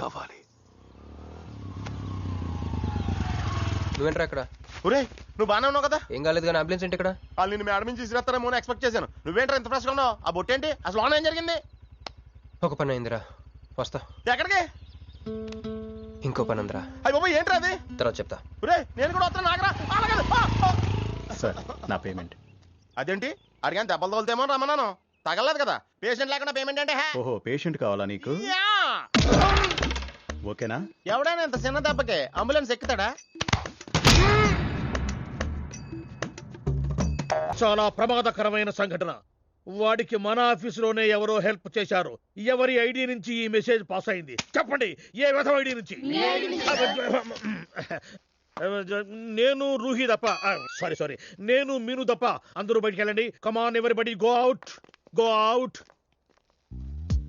కావాలి. నువ్వేంట్రా ఇక్కడ? ఒరే నువ్వు బాగానే ఉన్నావు కదా? ఏం కాలేదు కానీ అంబులెన్స్ ఏంటి ఇక్కడ? వాళ్ళు నిన్ను మేడం నుంచి తీసుకురాస్తారేమో అని ఎక్స్పెక్ట్ చేశాను. నువ్వేంట్రా ఇంత ఫ్రెష్గా ఉన్నావు? ఆ బొట్టేంటి అసలు లోన్ ఏం జరిగింది? ఒక పని అయిందిరా, వస్తా. ఎక్కడికి? ఇంకో పని ఉందిరా. అయ్యి బాబు ఏంట్రా అది? తర్వాత చెప్తా. ఒరే నేను కూడా వస్తాను, నాగరా. సార్ నా పేమెంట్. అదేంటి అడిగాను దెబ్బలు తోలుతేమో రమ్మన్నాను, తగలలేదు కదా. పేషెంట్ లేకుండా పేమెంట్ అంటే ఓహో పేషెంట్ కావాలా నీకు? ఓకేనా? ఎవడైనా ఇంత చిన్న దెబ్బకి అంబులెన్స్ ఎక్కుతాడా? చాలా ప్రమాదకరమైన సంఘటన. వాడికి మన ఆఫీసులోనే ఎవరో హెల్ప్ చేశారు. ఎవరి ఐడి నుంచి ఈ మెసేజ్ పాస్ అయింది చెప్పండి? ఏ విధం ఐడి నుంచి? నేను రూహి తప్ప, సారీ నేను మీను తప్ప అందరూ బయటికి వెళ్ళండి. Come on everybody go out, go out.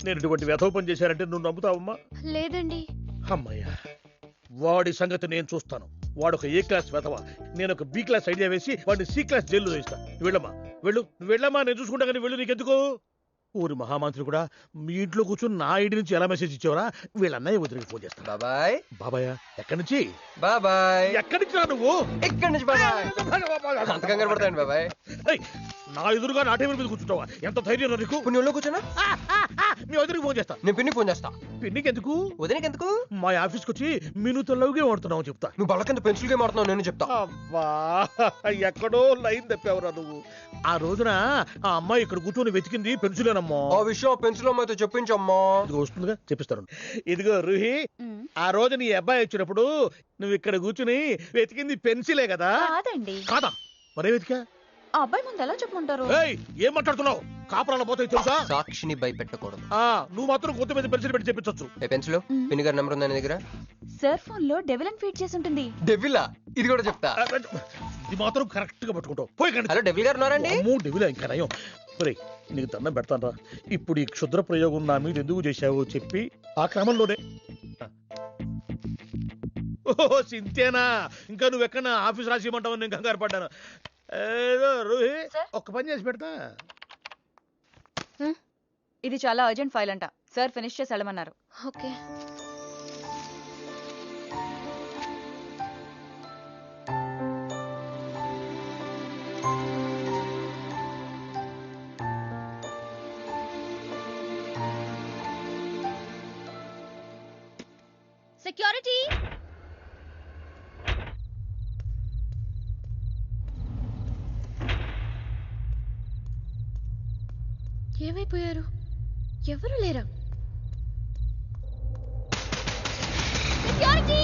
నేను ఇటువంటి వ్యధవ పని చేశారంటే నువ్వు నమ్ముతావమ్మా? లేదండి. అమ్మయ్యా, వాడి సంగతి నేను చూస్తాను. వాడు ఒక ఏ క్లాస్ వెధవ, నేను ఒక బి క్లాస్ ఐడియా వేసి వాడిని సి క్లాస్ జైల్లో వేస్తా. వెళ్ళమ్మా వెళ్ళు, నువ్వు వెళ్ళమ్మా, నేను చూసుకుంటా. కానీ వెళ్ళు, నీకెందుకు? ఊరి మహామంత్రి కూడా మీ ఇంట్లో కూర్చొని నా ఐడి నుంచి ఎలా మెసేజ్ ఇచ్చావరా? వీళ్ళన్నయ్య వదిలికి ఫోన్ చేస్తా. బాబాయ్. బాబాయ్ ఎక్కడి నుంచి? బాబాయ్ ఎక్కడి నుంచి రా నువ్వు? ఎక్కడి నుంచి బాబాయ్? అంత కంగారు పడతాయండి బాబాయ్. నా ఎదురుగా నా టేబుల్ మీద కూర్చుంటావా? ఎంత ధైర్యం నీకు? నువ్వు ఒళ్ళో కూర్చున్నా? మీ వదిలికి ఫోన్ చేస్తా. నేను పిన్నికి ఫోన్ చేస్తా. పిన్నికి ఎందుకు? వదినకి ఎందుకు? మా ఆఫీస్కి వచ్చి మీనుతో లవ్ గేమ్ ఆడుతున్నావు చెప్తా. నువ్వు బళ్ళ కింద పెన్సిల్ గేమ్ ఆడుతున్నావు నేను చెప్తా. అబ్బా ఎక్కడో లైన్ తప్పావురా నువ్వు. ఆ రోజున ఆ అమ్మాయి ఇక్కడ కూర్చొని వెతికింది పెన్సిలేనమ్మా. ఆ విషయం పెన్సిల్ అమ్మాయితో చెప్పించమ్మా. ఇది వస్తుందిగా, చెప్పిస్తాను. ఇదిగో రూహి, ఆ రోజు నీ అబ్బాయి వచ్చినప్పుడు నువ్వు ఇక్కడ కూర్చుని వెతికింది పెన్సిలే కదా? కాదండి. కాదా? మరే వెతికా? ఆ అబ్బాయి ముందు ఎలా చెప్పమంటారు? ఏం మాట్లాడుతున్నావు? కాపురాలు పోతాయి తెలుసా? సాక్షిని భయపెట్టకూడదు. నువ్వు మాత్రం కొత్త మీద పెన్సిల్ పెట్టి చెప్పించచ్చు. పెన్సిల్ పిన్ని గారి నెంబర్ ఉందా నీ దగ్గర? సార్ ఫోన్ లో డెవిల్ అని ఫీడ్ చేసి ఉంటుంది. డెవిలా? ఇది కూడా చెప్తా. ఇది మాత్రం కరెక్ట్ గా పట్టుకుంటావు. పోయి. హలో డెవిల్ గారు ఉన్నారండి? డెవిలా ఇంకా నయం. నీకు దండం పెడతానరా. ఇప్పుడు ఈ క్షుద్ర ప్రయోగం నా మీద ఎందుకు చేశావో చెప్పి ఆ క్రమంలోనే. ఓహో సింతేనా? ఇంకా నువ్వెక్కడ ఆఫీస్ రాసి ఇవ్వమంటావు? నేను కంగారు పడ్డాను. ఏదో రూహి ఒక్క పని చేసి పెడతా. ఇది చాలా అర్జెంట్ ఫైల్ అంట. సార్ ఫినిష్ చేసి వెళ్ళమన్నారు. ఓకే. సెక్యూరిటీ. ఏమైపోయారు? ఎవరు లేరా? సెక్యూరిటీ.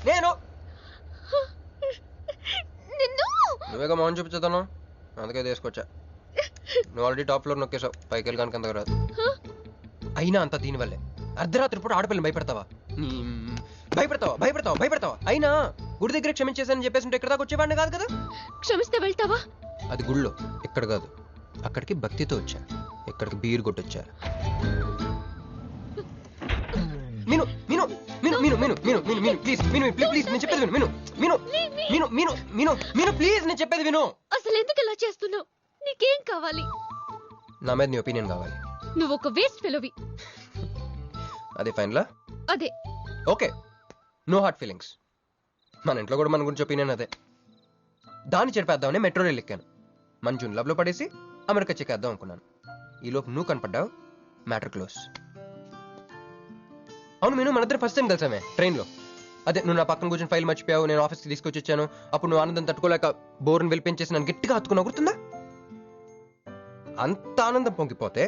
నేను నువ్వేగా మౌన్ చూపించుతాను, అందుకే తీసుకొచ్చా. నువ్వు ఆల్రెడీ టాప్ ఫ్లోర్ నొక్కేసావు, పైకి వెళ్ళి కనుక రాదు. అయినా అంత దీనివల్లే అర్ధరాత్రి పూట ఆడపిల్లని భయపెడతావా? భయపెడతావా? అయినా గుడి దగ్గర క్షమించేసానని చెప్పేసి ఉంటే ఇక్కడ దాకా వచ్చేవాడిని కాదు కదా. క్షమిస్తే వెళ్తావా? అది గుళ్ళో, ఇక్కడ కాదు. అక్కడికి భక్తితో వచ్చా, ఇక్కడికి బీరు కొట్టొచ్చా. మీను మీను మీను మీను మీను మీను మీను మీను ప్లీజ్ మీను ప్లీజ్ నేను చెప్పేది విను. మీను మీను మీను మీను మీను ప్లీజ్ నేను చెప్పేది విను. అసలు ఎందుకు ఇలా చేస్తున్నావు? నీకేం కావాలి? నా మీద నీ ఒపీనియన్ కావాలి. నువ్వు ఒక వేస్ట్ ఫెలోవి. అదే ఫైనలా? అదే. Okay, no heart feelings. మన ఇంట్లో కూడా మన గురించి ఒపీనియన్ అదే. దాన్ని చెరిపేద్దామని మెట్రో రైల్ ఎక్కాను. మన జూన్ లవ్లో పడేసి అమెరికా చెక్కేద్దాం అనుకున్నాను. ఈలోపు నువ్వు కనపడ్డావు, మ్యాటర్ క్లోజ్. అవును మీను, మన ఇద్దరు ఫస్ట్ టైం కలిసామే ట్రైన్లో. అదే నువ్వు నా పక్కన కూర్చొని ఫైల్ మర్చిపోయావు, నేను ఆఫీస్కి తీసుకొచ్చి వచ్చాను. అప్పుడు నువ్వు ఆనందం తట్టుకోలేక బోర్ని వెళ్ళిపించేసి నన్ను గట్టిగా హత్తుకున్నావు, గుర్తుందా? అంత ఆనందం పొంగిపోతే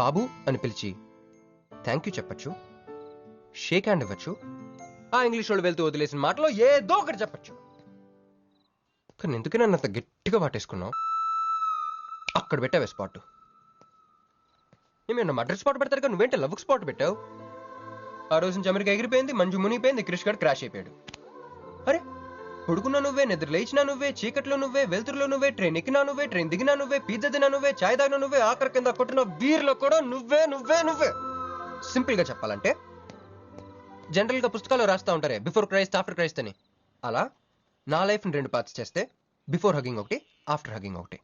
బాబు అని పిలిచి థ్యాంక్ యూ చెప్పచ్చు, షేక్ హ్యాండ్ ఇవ్వచ్చు, ఆ ఇంగ్లీష్ వాళ్ళు వెళ్తూ వదిలేసిన మాటలో ఏదో ఒకటి చెప్పచ్చు. కానీ ఎందుకే నన్ను అంత గట్టిగా వాటేసుకున్నావు? అక్కడ పెట్టావే స్పాట్. ఏమన్నా మర్డర్ స్పాట్ పెడతారు కదా, నువ్వేంటే లవ్ స్పాట్ పెట్టావు. ఆ రోజు నుంచి అమెరికా ఎగిరిపోయింది, మంజు మునిగిపోయింది, క్రిష్ గారు క్రాష్ అయిపోయాడు. అరే పడుకున్నా నువ్వే, నిద్ర లేచినా నువ్వే, చీకట్లో నువ్వే, వెలుతురులో నువ్వే, ట్రైన్ ఎక్కినా నువ్వే, ట్రైన్ దిగినా నువ్వే, పిజ్జా తినా నువ్వే, చాయ్ తాగినా నువ్వే, ఆఖరి కింద కొట్టిన బీర్లో కూడా నువ్వే నువ్వే నువ్వే. సింపుల్ గా చెప్పాలంటే జనరల్ గా పుస్తకాలు రాస్తా ఉంటారే బిఫోర్ క్రైస్ట్ ఆఫ్టర్ క్రైస్ట్ అని, అలా నా లైఫ్ ని 2 పార్ట్స్ చేస్తే బిఫోర్ హగింగ్ ఒకటి, ఆఫ్టర్ హగింగ్ ఒకటి.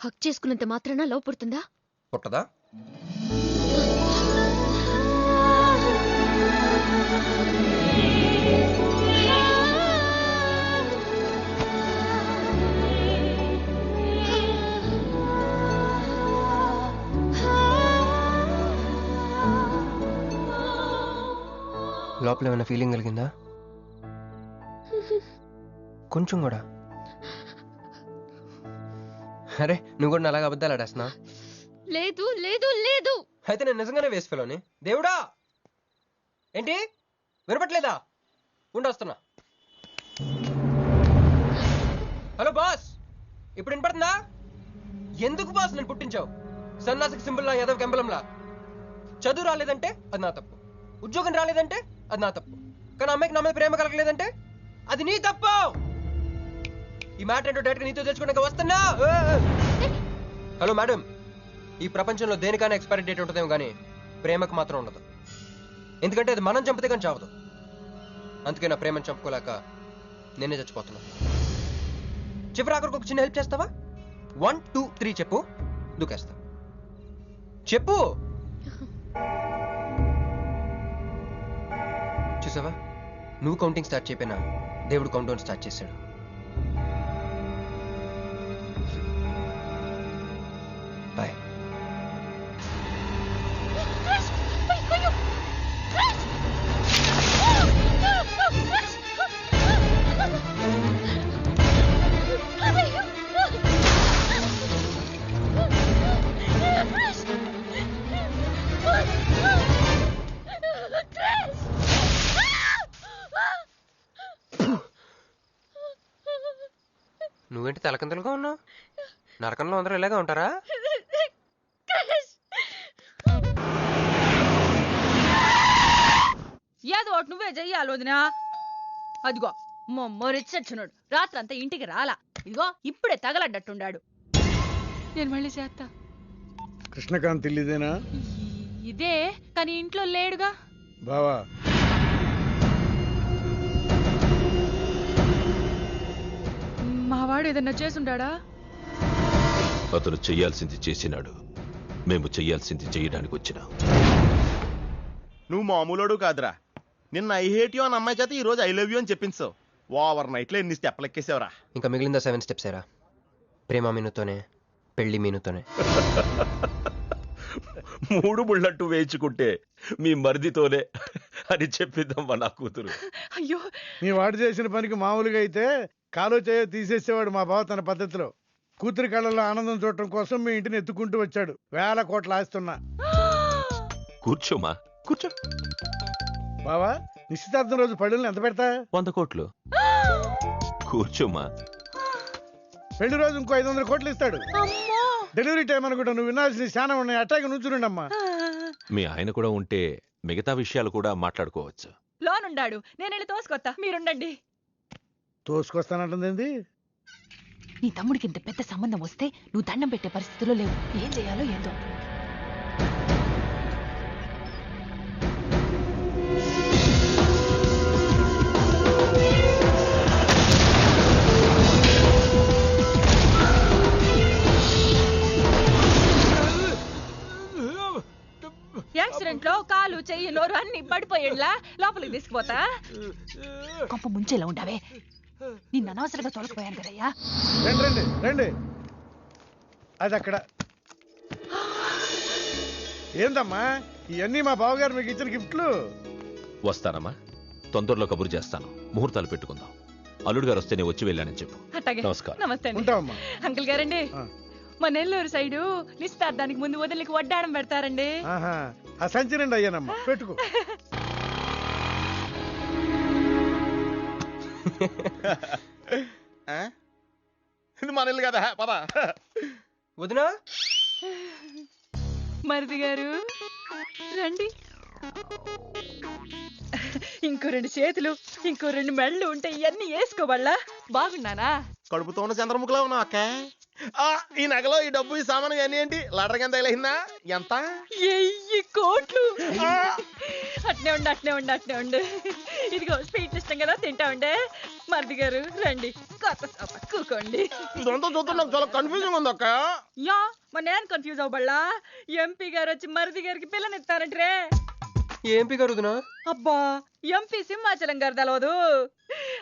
హక్ చేసుకున్నంత మాత్రాన లవ్ పుడుతుందా? పుట్టదా? లోపల ఏమైనా ఫీలింగ్ కలిగిందా? కొంచెం కూడా? అరే నువ్వు కూడా అలాగ అబద్ధాలు ఆడేస్తున్నా? లేదు లేదు లేదు. అయితే నేను నిజంగానే వేస్ట్ ఫెలోని. దేవుడా, ఏంటి వినపట్లేదా? ఉండొస్తున్నా. హలో బాస్, ఇప్పుడు వినపడుతుందా? ఎందుకు బాస్ నేను పుట్టించావు? సన్నాసికి సింబల్ లా, యాదవ్ కెంబలంలా. చదువు రాలేదంటే అది నా తప్పు, ఉద్యోగం రాలేదంటే అది నా తప్పు, కానీ అమ్మాయికి నా మీద ప్రేమ కలగలేదంటే అది నీ తప్పు. ఈ మ్యాటర్ ఏంటో డైరెక్ట్గా నీతో తెలుసుకున్నాక వస్తున్నా. హలో మేడం, ఈ ప్రపంచంలో దేనికైనా ఎక్స్పైరీ డేట్ ఉంటుందేమో కానీ ప్రేమకు మాత్రం ఉండదు. ఎందుకంటే అది మనం చంపితే కానీ చావదు. అందుకే నా ప్రేమను చంపుకోలేక నేనే చచ్చిపోతున్నా. చివరి ఆఖరికి ఒక చిన్న హెల్ప్ చేస్తావా? 1 2 3 చెప్పు, దూకేస్తా. చెప్పు. చూసావా, నువ్వు కౌంటింగ్ స్టార్ట్ చేయపోయినా దేవుడు కౌంట్ డౌన్ స్టార్ట్ చేశాడు. బాయ్. నువ్వేంటి తలకిందులుగా ఉన్నావు? నరకంలో అందరూ ఇలాగే ఉంటారా? ఏదో ఒకటి నువ్వే చెయ్యాలి వదినా. అదిగో మొరిచచ్చున్నాడు, రాత్రంతా ఇంటికి రాలా. ఇదిగో ఇప్పుడే తగలడ్డట్టుండాడు. నేను మళ్ళీ చేస్తా. కృష్ణకాంత్ ఇల్లుదేనా? ఇదే, కానీ ఇంట్లో లేడుగా. బావా, మావాడు ఏదన్నా చేసుంటాడా? అతను చెయ్యాల్సింది చేసినాడు, మేము చెయ్యాల్సింది చేయడానికి వచ్చినా. నువ్వు మామూలుడు కాదురా. నిన్న ఐ హేట్ యూ అని అమ్మాయి చేత ఈ రోజు ఐ లవ్ యూ అని చెప్పించావు. ఓవర్ నైట్ లో ఎన్ని స్టెప్లు ఎక్కేసావురా. ఇంకా మిగిలిందా 7 స్టెప్స్ ఏరా. ప్రేమ మీనుతోనే, పెళ్లి మీనుతోనే. 3 ముళ్ళట్టు వేయించుకుంటే మీ మరిదితోనే అని చెప్పిద్దమ్మా నా కూతురు. అయ్యో, మీ వాడు చేసిన పనికి మామూలుగా అయితే కాలో చేయో తీసేసేవాడు మా బావ తన పద్ధతిలో. కూతురి కళ్ళలో ఆనందం చూడటం కోసం మీ ఇంటిని ఎత్తుకుంటూ వచ్చాడు. 1000 కోట్లు ఆస్తున్నా. కూర్చోమా, కూర్చో. బావా, నిశ్చితార్థం రోజు పళ్ళుల్ని ఎంత పెడతా? 100 కోట్లు. కూర్చోమా. పెళ్లి రోజు ఇంకో 500 కోట్లు ఇస్తాడు. డెలివరీ టైం అనుకుంటా. నువ్వు వినాల్సిన చాలా ఉన్నాయి. అట్టాగే నుంచుండమ్మా. మీ ఆయన కూడా ఉంటే మిగతా విషయాలు కూడా మాట్లాడుకోవచ్చు. లోనుండాడు, నేను వెళ్ళి తోసుకొత్తా, మీరుండండి. తోసుకొస్తానంటుంది. నీ తమ్ముడికి ఇంత పెద్ద సంబంధం వస్తే నువ్వు దండం పెట్టే పరిస్థితిలో లేవు. ఏం చేయాలో ఏందో. యాక్సిడెంట్ లో కాలు, చెయ్యి, నోరు అన్ని పడిపోయేలా లోపలికి తీసుకుపోతా. కొంప ముంచేలా ఉండవే. నిన్న అనవసరంగా తొలగిపోయాను కదయ్యా. రండి రండి రండి. అది అక్కడ. ఏందమ్మా ఇవన్నీ మా బావగారు మీకు ఇచ్చిన గిఫ్ట్లు? వస్తానమ్మా, తొందరలో కబురు చేస్తాను. ముహూర్తాలు పెట్టుకుందాం. అల్లుడు గారు వస్తే నేను వచ్చి వెళ్ళానని చెప్పు. అట్టాగే. నమస్కారం. నమస్తే అండి. ఉంటావమ్మా. అంకుల్ గారండి, మా నెల్లూరు సైడు నిశ్చితార్థానికి ముందు వదిలికి వడ్డాడం పెడతారండి. ఆహా, ఆ సంచి నిండి అయ్యానమ్మా, పెట్టుకో. ఇది మన ఇల్లు కదా, పద. వదినా, మరిది గారు రండి. ఇంకో 2 చేతులు, ఇంకో 2 మెళ్ళు ఉంటే ఇవన్నీ వేసుకోవాలా? బాగున్నానా? కడుపుతో ఉన్న చంద్రముఖిలో ఉన్నావు అక్క. ఈ నగలో ఈ డబ్బు ఈ సామాను ఇవన్నీ ఏంటి లాటరీ కింద తగిలిందా? ఎంత? 1000 కోట్లు. అట్నే ఉండు. ఇదిగో స్వీట్ ఇష్టం కదా, తింటా ఉండే. మరిది గారు రండి, కొత్త సోఫా కూకోండి. ఇదంతా చూస్తే నాకు చాలా కన్ఫ్యూజింగ్ ఉంది అక్క. యా మరి నేను కన్ఫ్యూజ్ అవ్వబల్లా. ఎంపీ గారు వచ్చి మరిది గారికి పిల్లనిస్తారంట్రే. ఏంపి గారుదునా? అబ్బా, ఎంపీ సింహాచలం గారు తెలవదు,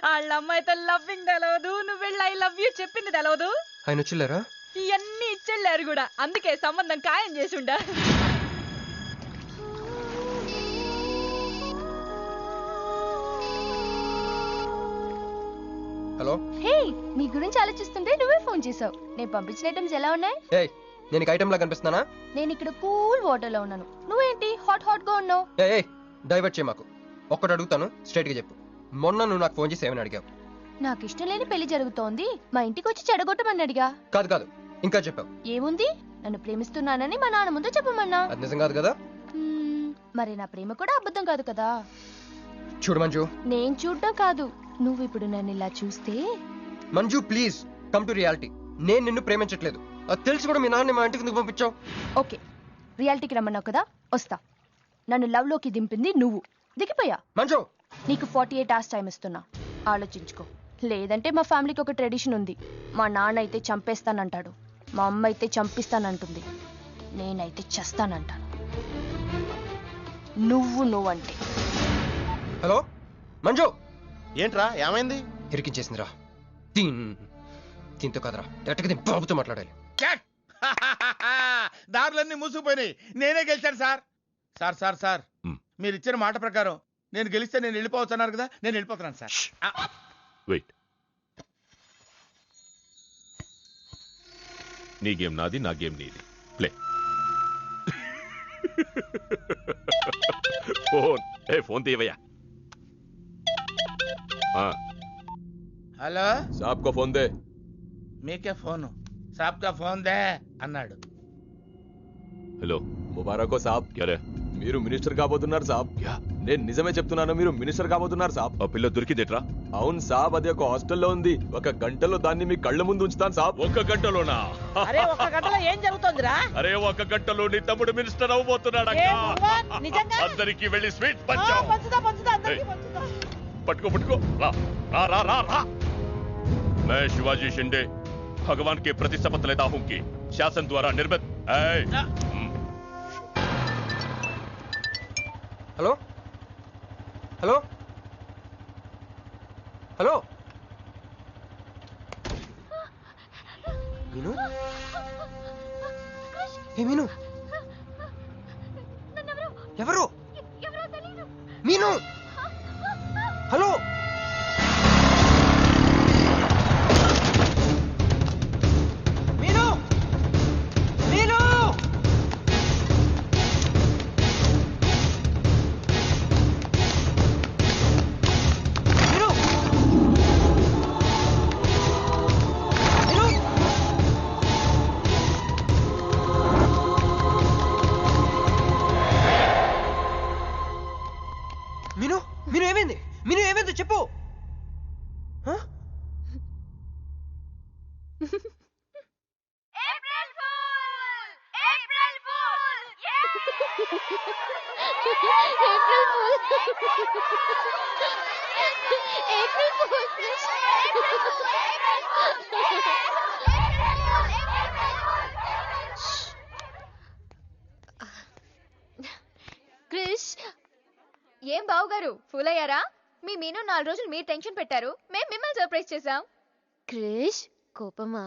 వాళ్ళ అమ్మాయితో లవ్వింగ్ తెలవదు, నువ్వు వెళ్ళి ఐ లవ్ యూ చెప్పింది తెలవదు. ఆయన వచ్చిల్లారా? ఇవన్నీ ఇచ్చెళ్ళారు కూడా, అందుకే సంబంధం ఖాయం చేసుండా. హలో. హే, నీ గురించి ఆలోచిస్తుంటే నువ్వే ఫోన్ చేసావు. నేను పంపించిన ఐటమ్స్ ఎలా ఉన్నాయి? ఏయ్, నేను నీకు ఐటమ్ లా కనిపిస్తున్నానా? నేను ఇక్కడ కూల్ వాటర్ లో ఉన్నాను, నువ్వేంటి హాట్ గా ఉన్నావు? ఏయ్ డైవర్ట్ చేయ మాకు. ఒక్కటి అడుగుతాను, స్ట్రైట్ గా చెప్పు. మొన్న నువ్వు నాకు ఫోన్ చేసి ఏమని అడిగావు? నాకు ఇష్టం లేని పెళ్లి జరుగుతోంది, మా ఇంటికి వచ్చి చెడగొట్టమని అడిగా. కాదు, ఇంకా చెప్పావు. ఏముంది, నన్ను ప్రేమిస్తున్నానని మా నాన్న ముందు చెప్పమన్నా. అది నిజం కాదు కదా? మరి నా ప్రేమ కూడా అబద్ధం కాదు కదా? చూడు మంజు. నేను చూడటం కాదు, నువ్వు ఇప్పుడు నన్ను ఇలా చూస్తే. Manju please come to reality. నేను నిన్ను ప్రేమించట్లేదు, అది తెలిసి కూడా మీ నాన్న మా ఇంటికి ఎందుకు పంపించావు? ఓకే, రియాలిటీకి రమ్మన్నావు కదా, వస్తా. నన్ను లవ్ లోకి దింపింది నువ్వు, దిగిపోయా. మంజు, నీకు 48 hours టైం ఇస్తున్నా, ఆలోచించుకో. లేదంటే మా ఫ్యామిలీకి ఒక ట్రెడిషన్ ఉంది, మా నాన్న అయితే చంపేస్తానంటాడు, మా అమ్మ అయితే చంపిస్తానంటుంది, నేనైతే చస్తానంటాను. నువ్వంటే. హలో మంజు. ఏంట్రా ఏమైంది? ఇరికించేసిందిరా. దీంతో కదరా, డైరెక్ట్గా దీని బాబుతో మాట్లాడాలి. దారులన్నీ మూసుకుపోయినాయి, నేనే గెలిచాను సార్. సార్ మీరు ఇచ్చిన మాట ప్రకారం నేను గెలిస్తే నేను వెళ్ళిపోవచ్చు అన్నారు కదా, నేను వెళ్ళిపోతున్నాను సార్. వెయిట్. నీ గేమ్ నాది, నా గేమ్ నీది. ప్లే. ఫోన్ తీవయ్యా. హలో, సాబ్ కో ఫోన్ దే. మీకే ఫోను, సాబ్ కా ఫోన్ దే అన్నాడు. హలో. ముబారక్ సాబ్. క్యారే? మీరు మినిస్టర్ కాబోతున్నారు సాబ్. నేను నిజమే చెప్తున్నాను, మీరు మినిస్టర్ కాబోతున్నారు సాబ్. ఆ పిల్ల దొరికిందేట్రా? అవును సాబ్, అది ఒక హాస్టల్లో ఉంది. 1 గంటలో దాన్ని మీ కళ్ళ ముందు ఉంచుతాను సాబ్. 1 గంటలోనా? అరే 1 గంటలో ఏం జరుగుతుందిరా? అరే 1 గంటలో నీ తమ్ముడు మినిస్టర్ అవబోతున్నాడు. నిజంగా అందరికి వెళ్ళి స్వీట్ పంచాం. పంచుదా అందరికీ పంచుదా. पटको रा रा रा रा रा। मैं शिवाजी शिंदे भगवान के प्रति शपथ लेता हूं कि शासन द्वारा निर्मित। हेलो हेलो हेलो मीनू हे मीनू ఎవరు మీను హలో మీను మీను మీను మీను మీను ఏమైంది మీను ఏమైంది చెప్పు క్రిష్, ఏం బావుగారు ఫుల్ అయ్యారా? మీ మీను 4 రోజులు మీరు టెన్షన్ పెట్టారు, మేము మిమ్మల్ని సర్ప్రైజ్ చేసాం. క్రిష్ కోపమా?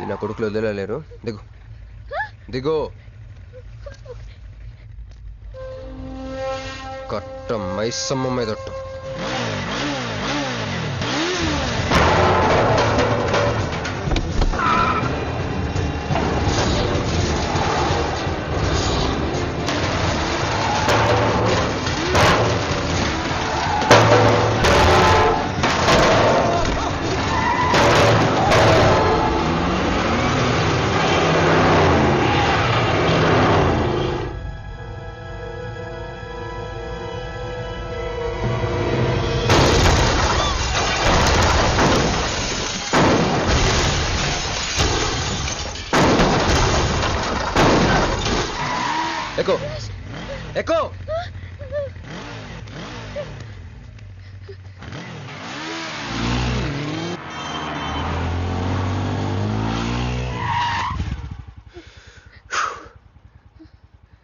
నా కొడుకులు వదిలేలేరు. దిగు దిగు. కట్ట మైసమ్మ మీదట్టు. ఎక్కు ఎక్కు.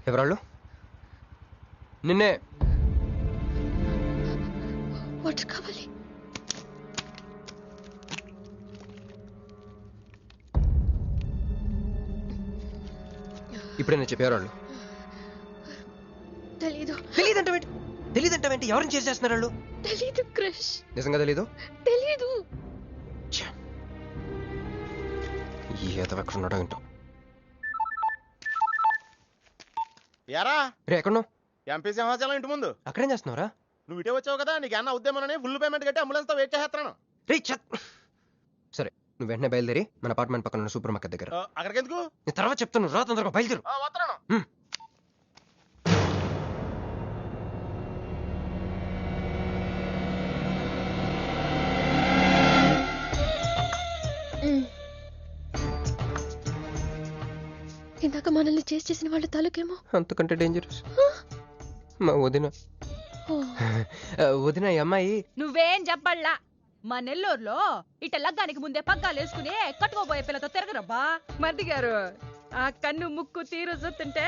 ఎవరాళ్ళు? నిన్నే. వాటర్ కావాలి. ఇప్పుడే నేను చెప్పేవాళ్ళు. తెలీదు. తెలీదంటే ఎవరిని చేసేస్తున్నారు వాళ్ళు? తెలీదు క్రిష్. నిజంగా తెలీదు? తెలీదు. ఏదో ఎక్కడ ఉన్నాడో ఏంటో. యారా రే ఎక్కడున్నావు? ఎంపీ సింహాచలం ఇంటి ముందు. అక్కడేం చేస్తున్నావురా? నువ్వు ఇటే వచ్చావు కదా, నీకు అన్న ఉద్యమనని ఫుల్ పేమెంట్ కట్టి అంబులెన్స్ తో వెయిట్ చేస్తున్నాను. రే సరే, నువ్వు వెంటనే బయలుదేరి మన అపార్ట్మెంట్ పక్కన ఉన్న సూపర్ మార్కెట్ దగ్గర. అక్కడికి ఎందుకు? నేను తర్వాత చెప్తాను, రా తొందరగా బయలుదేరు. వస్తున్నాను. ఇందాక మనల్ని చేసిన వాళ్ళ తాలూకేమో. అంతకంటే డేంజరస్ మా వదిన. వదిన ఈ అమ్మాయి. నువ్వేం చెప్పల్లా. మా నెల్లూరులో ఇట లగ్గానికి ముందే పగ్గాలు వేసుకుని కట్టుకోబోయే పిల్లతో తిరగరబ్బా. మర్ది గారు, ఆ కన్ను ముక్కు తీరు చూస్తుంటే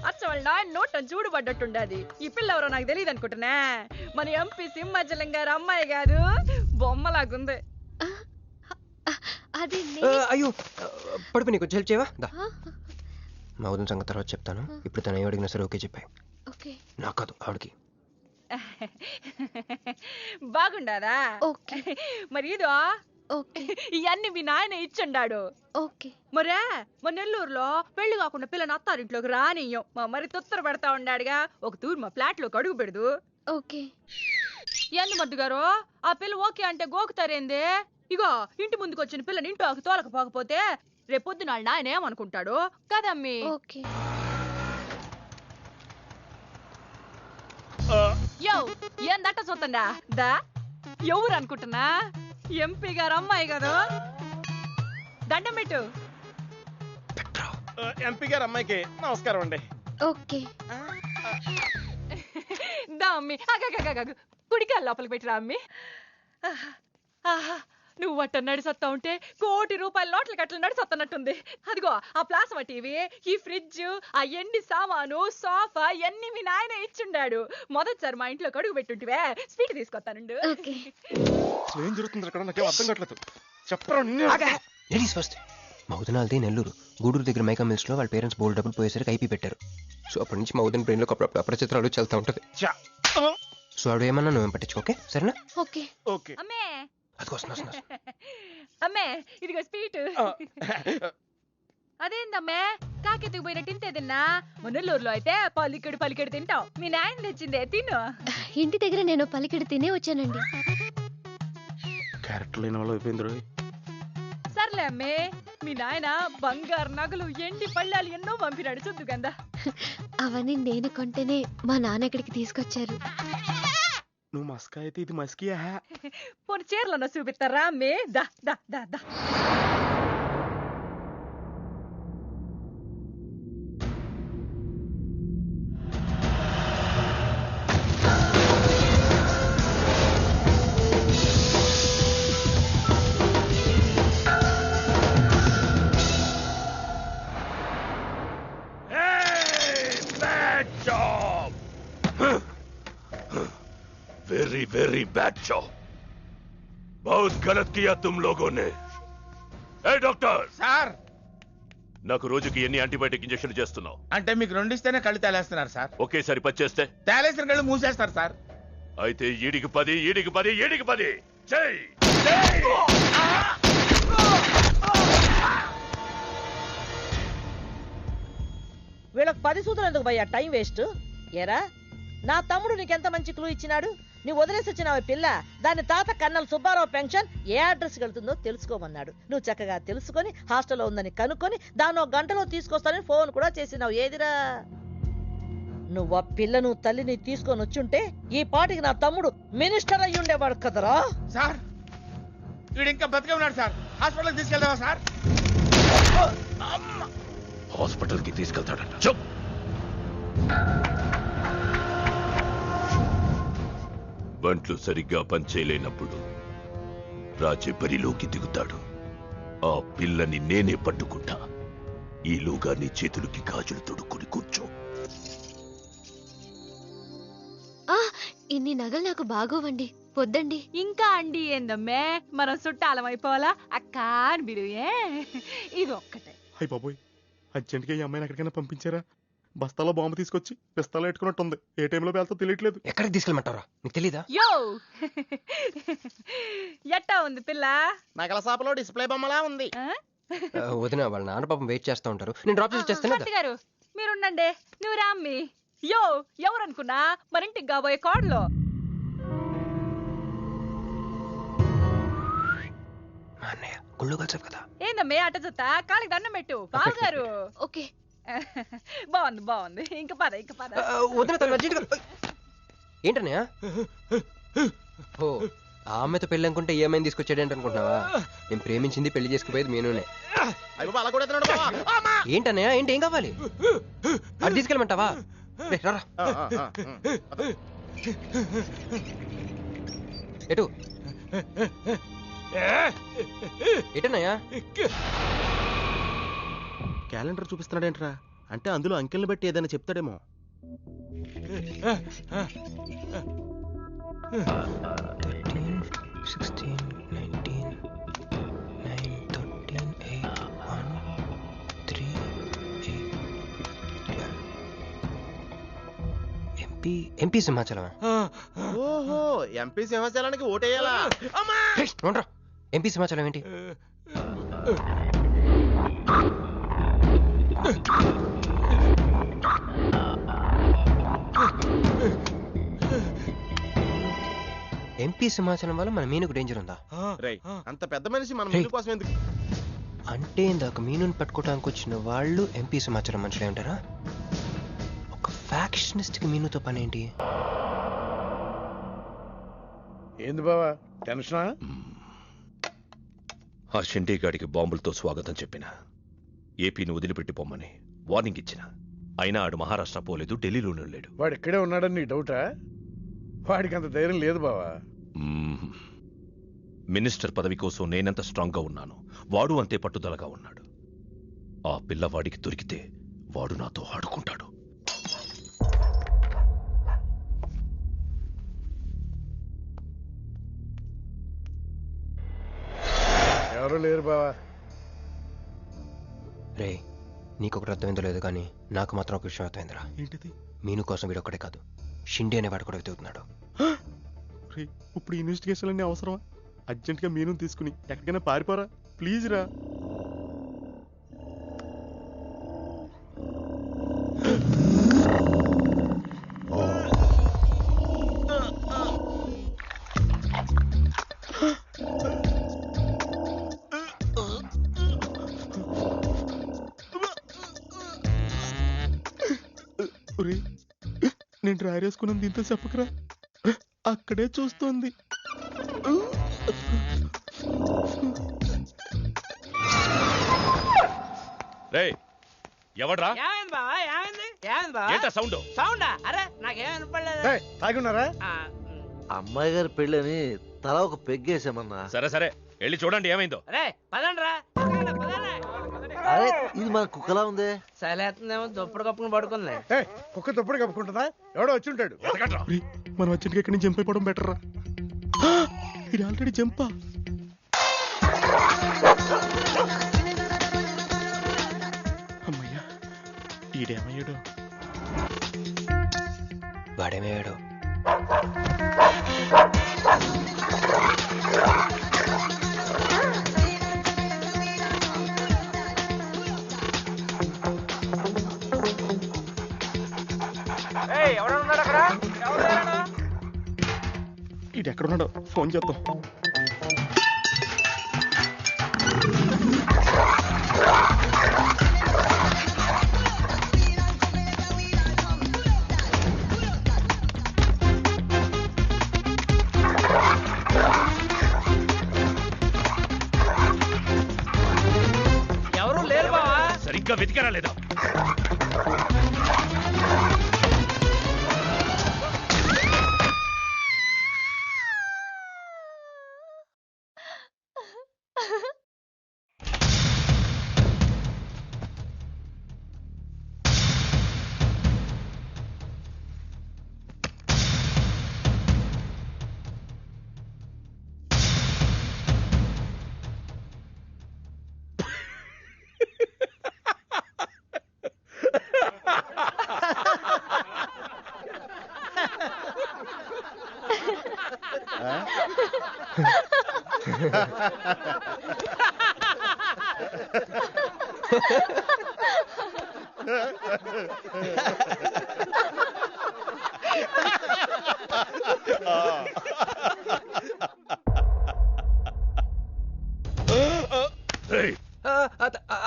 అచ్చ వాళ్ళ నాయన నోటం చూడబడ్డట్టుండది. ఈ పిల్ల ఎవరో నాకు తెలియదు అనుకుంటున్నా. మన ఎంపీ సింహాచలం గారు అమ్మాయి కాదు, బొమ్మలాగుంది. అది అయ్యో పడుపు, నీకు హెల్ప్ చేయవా? మా వదిన సంగతి తర్వాత చెప్తాను. ఇప్పుడు తను ఏం అడిగినా సరే ఓకే చెప్పాయి. నాకు కాదు, ఆవిడకి. బాగుండాదా? మరి ఇదో ఓకే. ఇవన్నీ మీ నాయన ఇచ్చుండాడు. ఓకే. మరే మా నెల్లూరులో పెళ్లి కాకుండా పిల్లని అత్తారింట్లోకి రానియ్యం. మా మరి తొత్తర పడతా ఉండాడుగా. ఒక తూరు మా ఫ్లాట్ లోకి అడుగు పెడదు. ఓకే. ఎందు మద్దు గారు, ఆ పిల్ల ఓకే అంటే గోకుతారేంది? ఇగో ఇంటి ముందుకు వచ్చిన పిల్లని ఇంటి తోలకపోకపోతే రేపొద్దున నాయన ఏమనుకుంటాడు కదమ్మీ? ఓకే. యో ఏందట్ట చూతండా దా? ఎవరు అనుకుంటున్నా? ఎంపీ గారు అమ్మాయి కదా. దండం పెట్టు. ఎంపీ గారు అమ్మాయికి నమస్కారం అండి. ఓకే. దా అమ్మి, కుడికాలు లోపలికి పెట్టిరా అమ్మి. నువ్వు అట్ట నడిసొత్తా ఉంటే ₹1 కోటి నోట్ల కట్టలు నడిసొత్తనట్టుంది. అదిగో ఆ ప్లాస్మా టీవీ, ఈ ఫ్రిడ్జ్, ఆ ఎండి సామాను, సోఫా ఎన్ని మీ నాయన ఇచ్చుండాడు. మొదటిసారి మా ఇంట్లో కడుగు పెట్టుంటివే, స్వీట్ తీసుకొస్తానుండు. ఏం జరుగుతుంది అక్కడ? నాకేం అర్థం కావట్లేదు. చెప్పరా. Ladies first. మా వదినాలది నెల్లూరు. గూడూరు దగ్గర మైకా మిల్స్ లో వాళ్ళ పేరెంట్స్ బోల్డ్ డబ్బులు పోయేసరికి ఐపీ పెట్టారు. సో అప్పటి నుంచి మా వదిన బ్రెయిన్ లో అపరిచిత్రాలు చల్తా ఉంటది. సో ఆవిడ ఏమన్నా నువ్వేం పట్టించుకోకే, సరేనా? ఓకే. ఓకే. అమ్మే, అమ్మే ఇదిగో స్వీట్. అదేందమ్మే కాకెత్తుకు పోయినట్టు ఇంతే తిన్నా? మునల్లూరులో అయితే పలికెడు తింటావు. మీ నాయన తెచ్చిందే తిను. ఇంటి దగ్గర నేను పలికెడు తినే వచ్చానండి. క్యారెక్టర్ లేని వాళ్ళు అయిపోయింది. సర్లే అమ్మే, మీ నాయన బంగారు నగలు, ఎండి పళ్ళాలు ఎన్నో పంపినాడు చూద్దు గందా. అవన్నీ నేను కొంటేనే మా నాన్న ఇక్కడికి తీసుకొచ్చారు. నువ్వు మస్కా అయితే ఇది మస్కియా? పోనీ చీరలన్నా చూపిస్తారా అమ్మే? దా దా దా దా. Very very bad job. बहुत गलत किया तुम लोगों ने. ए डॉक्टर సార్, నాకు రోజుకి ఎన్ని యాంటీబయాటిక్ ఇంజెక్షన్ చేస్తున్నావు? అంటే మీకు 2 ఇస్తేనే కళ్ళు తేలేస్తున్నారు సార్. ఒకేసారి 10 చేస్తే తేలేసిన కళ్ళు మూసేస్తారు సార్. అయితే ఈడికి 10, ఈడికి 10, ఈడికి 10 చెయ్. వీళ్ళకి 10 సూత్రం ఎందుకు భయ్యా టైం వేస్ట్? ఏరా నా తమ్ముడు నీకెంత మంచి క్లూ ఇచ్చినాడు. నీ వదిలేసి వచ్చిన పిల్ల దాని తాత కన్నల్ సుబ్బారావు పెన్షన్ ఏ అడ్రస్కి వెళ్తుందో తెలుసుకోమన్నాడు. నువ్వు చక్కగా తెలుసుకొని హాస్టల్లో ఉందని కనుక్కొని దాన్ని 1 గంటలో తీసుకొస్తానని ఫోన్ కూడా చేసినావు. ఏదిరా నువ్వు ఆ పిల్లను తల్లిని తీసుకొని వచ్చుంటే ఈ పాటికి నా తమ్ముడు మినిస్టర్ అయ్యి ఉండేవాడు కదరా. సార్ వీడు ఇంకా బతికే ఉన్నాడు సార్. హాస్పిటల్కి తీసుకెళ్దామా సార్? హాస్పిటల్ కి తీసుకెళ్తాడంట. చెప్. బంట్లు సరిగ్గా పనిచేయలేనప్పుడు రాజే బరిలోకి దిగుతాడు. ఆ పిల్లని నేనే పట్టుకుంటా. ఈలోగా నీ చేతులకి గాజులు తొడుక్కుని కూర్చో. ఇన్ని నగలు నాకు బాగోవండి, పొద్దండి. ఇంకా అండి ఏందమ్మే, మనం చుట్టాలం అయిపోవాలా అక్క అని బిలువే. ఇది ఒక్కటే. అయ్యి బాబోయ్, అర్జెంట్గా ఈ అమ్మాయిని ఎక్కడికైనా పంపించారా? బస్తాలో బాంబు తీసుకొచ్చి పిస్తాలో పెట్టుకున్నట్టుంది. ఏ టైంలో వెళ్తా తెలియట్లేదు. ఎక్కడికి తీసుకెళ్ళమంటారా? నీకు తెలీదా? యో ఎట్టా ఉంది పిల్ల? నగల షాపులో డిస్ప్లే బొమ్మలా ఉంది. వదిన వాళ్ళ నాన్న పాపం వెయిట్ చేస్తూ ఉంటారు. నేను డ్రాప్ చేసి చేస్తాను గారు మీరుండండి. నువ్వు రామ్మి. యో ఎవరనుకున్నా మరింటికి కాబోయే కోడలో. గుళ్ళు కలిసావు కదా. ఏందమ్మే అట్ట చూస్తా? కాలికి దండం పెట్టు బాగారు. ఓకే బాగుంది బాగుంది. ఇంక పద ఇంక పద. ఏంటన్నయ్య? ఓ ఆమెతో పెళ్ళి అనుకుంటే ఏమైంది తీసుకొచ్చాడేంటి అనుకుంటున్నావా? నేను ప్రేమించింది పెళ్లి చేసుకుపోయేది మీనునే. ఏంటన్నయ్య? ఏంటి? ఏం కావాలి? అది తీసుకెళ్ళమంటావా? రారా. ఎటు ఎటన్నయ్యా? క్యాలెండర్ చూపిస్తున్నాడేంట్రా? అంటే అందులో అంకెల్ని బట్టి ఏదైనా చెప్తాడేమో. ఎంపీ సింహాచలం. ఓహో, ఎంపీ సింహాచలానికి ఓటేయాలా? ఎంపీ సింహాచలం ఏంటి? ఎంపీ సింహాచలం వల్ల మన మీనుకు డేంజర్ ఉందా? అంత పెద్ద మనిషి మన మీను కోసం ఎందుకు? అంటే ఇందాక మీనుని పట్టుకోవడానికి వచ్చిన వాళ్ళు ఎంపీ సింహాచలం మనుషులే ఉంటారా? ఒక ఫ్యాక్షనిస్ట్ కి మీనుతో పని ఏంటి? ఏంది బావా టెన్షనా? ఆ షిండేగాడికి బాంబులతో స్వాగతం చెప్పిన, ఏపీని వదిలిపెట్టి పొమ్మని వార్నింగ్ ఇచ్చిన. అయినా ఆడు మహారాష్ట్ర పోలేదు, ఢిల్లీలోనే లేడు. వాడు ఇక్కడే ఉన్నాడని నీ డౌటా? వాడికి అంత ధైర్యం లేదు బావా. మినిస్టర్ పదవి కోసం నేనెంత స్ట్రాంగ్ గా ఉన్నాను, వాడు అంతే పట్టుదలగా ఉన్నాడు. ఆ పిల్లవాడికి దొరికితే వాడు నాతో ఆడుకుంటాడు. ఎవరు లేరు బావా. రే నీకొకటి అర్థమైందో లేదు కానీ నాకు మాత్రం ఒక విషయం అర్థమైందిరా. ఏంటిది? మీను కోసం వీడు ఒక్కడే కాదు, షిండే అనే వాడు కూడా వెతుకుతున్నాడు. ఇప్పుడు ఇన్వెస్టిగేషన్ అన్నీ అవసరమా? అర్జెంట్గా మీను తీసుకుని ఎక్కడికైనా పారిపోరా ప్లీజ్ రా. నేను డ్రైర్ వేసుకున్నాను, దీంతో చెప్పకరా. అక్కడే చూస్తోంది. ఎవడ్రా? అమ్మాయి గారి పెళ్ళని తల ఒక పెగ్గేసామన్నా. సరే సరే వెళ్ళి చూడండి ఏమైందో. అరే ఇది మన కుక్కలా ఉంది. సలేతుందేమో దుప్పుడు కప్పుకుని పడుకుంది. కుక్క దుప్పుడు కప్పుకుంటుందా? ఎవడో వచ్చి ఉంటాడు. మనం అర్జెంట్గా ఎక్కడి నుంచి జంప్ అయిపోవడం బెటర్ రా. ఇది ఆల్రెడీ జంపా. ఈడేమయ్యాడు? వాడేమయ్యాడు? ఈడెక్కడున్నాడో ఫోన్ చేద్దాం. ఎవరు లేరు బావా. సరిగ్గా వెతికారా లేదా?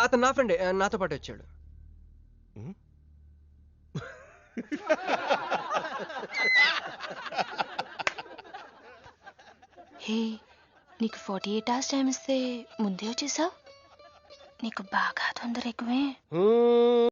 అతను నా ఫ్రెండే, నాతో పాటు వచ్చాడు. హే, నీకు 48 hours టైం ఇస్తే ముందే వచ్చేసావు. నీకు బాగా తొందర ఎక్కువే.